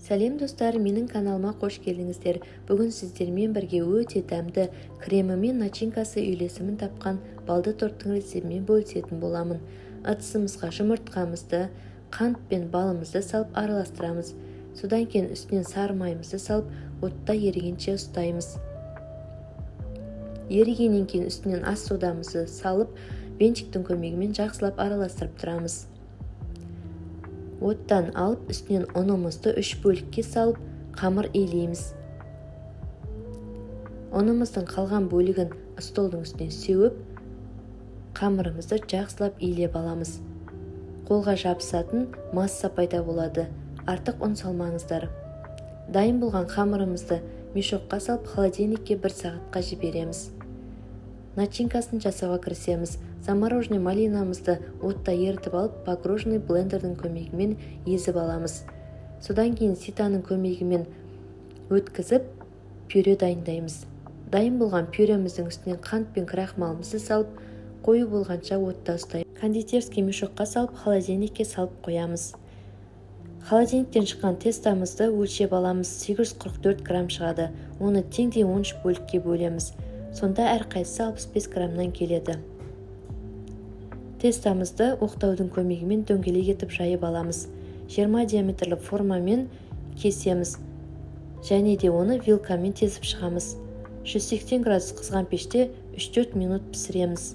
Сәлем достар, менің каналыма қош келдіңіздер. Бүгін сіздермен бірге өте дәмді кремі мен начинкасы үйлесімін тапқан балды торттың рецептімен бөлісетін боламын. Ыдысымызға жұмыртқамызды, қант пен балымызды салып араластырамыз. Содан кейін үстінен сары майымызды салып, отта ерігенше ұстаймыз. Ерігеннен кейін үстінен ас содамызды салып, бенчиктің көмегімен жақсылап араластырып тұрамыз. Оттан алып, үстінен ұнымызды 3 бөлікке салып, қамыр илейміз. Ұнымыздың қалған бөлігін столдың үстіне сеуіп, қамырымызды жақсылап илеп аламыз. Қолға жабысатын масса пайда болады. Артық ұн салмаңыздар. Дайын болған қамырымызды мешокқа салып, холодильникке 1 сағатқа жібереміз. Начинкасын жасауға кірісеміз. Замороженный малинамызды отта ерітіп алып, погруженный блендердің көмегімен езіп аламыз. Содан кейін ситаның көмегімен өткізіп, пюре дайындаймыз. Дайын болған пюреміздің үстінен қант пен крахмалымызды салып, қою болғанша отта ұстаймыз. Кондитерский мешокқа салып, холодильникке салып қоямыз. Холодильниктен шыққан тестамызды өлшеп аламыз. 844 грамм шығады. Оны теңдей 13 бөлікке бөлеміз. Сонда әрқайсысы 65 граммнан келеді. Тестамызды оқтаудың көмегімен дөңгелек етіп жайып аламыз. 20 диаметрлі формамен кесеміз. Және де оны вилкамен тесіп шығамыз. 180 градус қызған пеште 3-4 минут пісіреміз.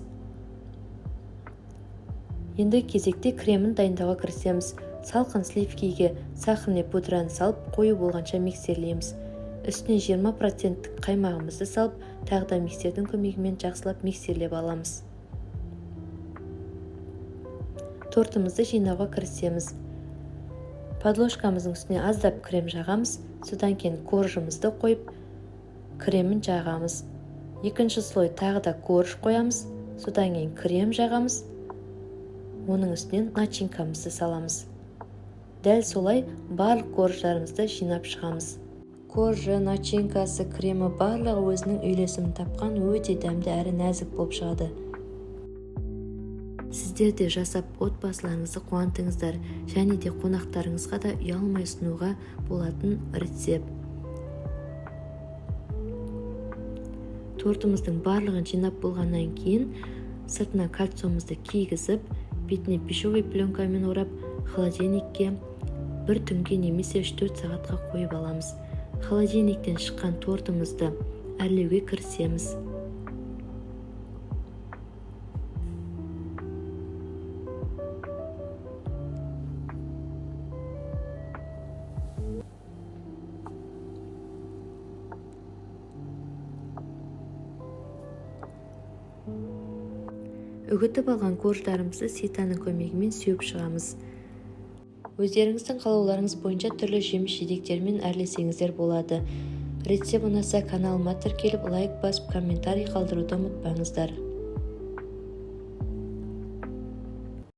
Енді кезекте кремін дайындауға кірісеміз. Салқын сливкиге сахарный пудраны салып, қою болғанша миксерлейміз. Үстіне 20% қаймағымызды салып, тағы да миксердің көмегімен жақсылап миксерлеп аламыз. Тортымызды жинауға кірісеміз. Подложкамыздың үстіне аздап крем жағамыз. Содан кейін коржымызды қойып, кремін жағамыз. Екінші слой тағы да корж қоямыз. Содан кейін крем жағамыз. Оның үстінен начинкамызды саламыз. Дәл солай барлық корждарымызды жинап шығамыз. Коржы, начинкасы, кремі барлығы өзінің үйлесімін тапқан өте дәмді әрі нәзік болып шығады. Сіздер де жасап отбасыларыңызды қуантыңыздар, және де қонақтарыңызға да ұялмай ұсынуға болатын рецепт. Тортымыздың барлығын жинап болғаннан кейін сыртына кольцомызды кигізіп, бетіне пищевой пленкамен орап, холодильникке 1 түнге немесе 3-4 сағатқа қойып аламыз. Холодильниктен шыққан тортымызды әрлеуге кірісеміз. Үгітіп алған корждарымызды ситаның көмегімен сеуіп шығамыз. Өздеріңіздің қалауларыңыз бойынша түрлі жеміс-жидектермен әрлесеңіздер болады. Рецепт ұнаса каналыма тіркеліп, лайк басып, комментарий қалдыруды ұмытпаңыздар.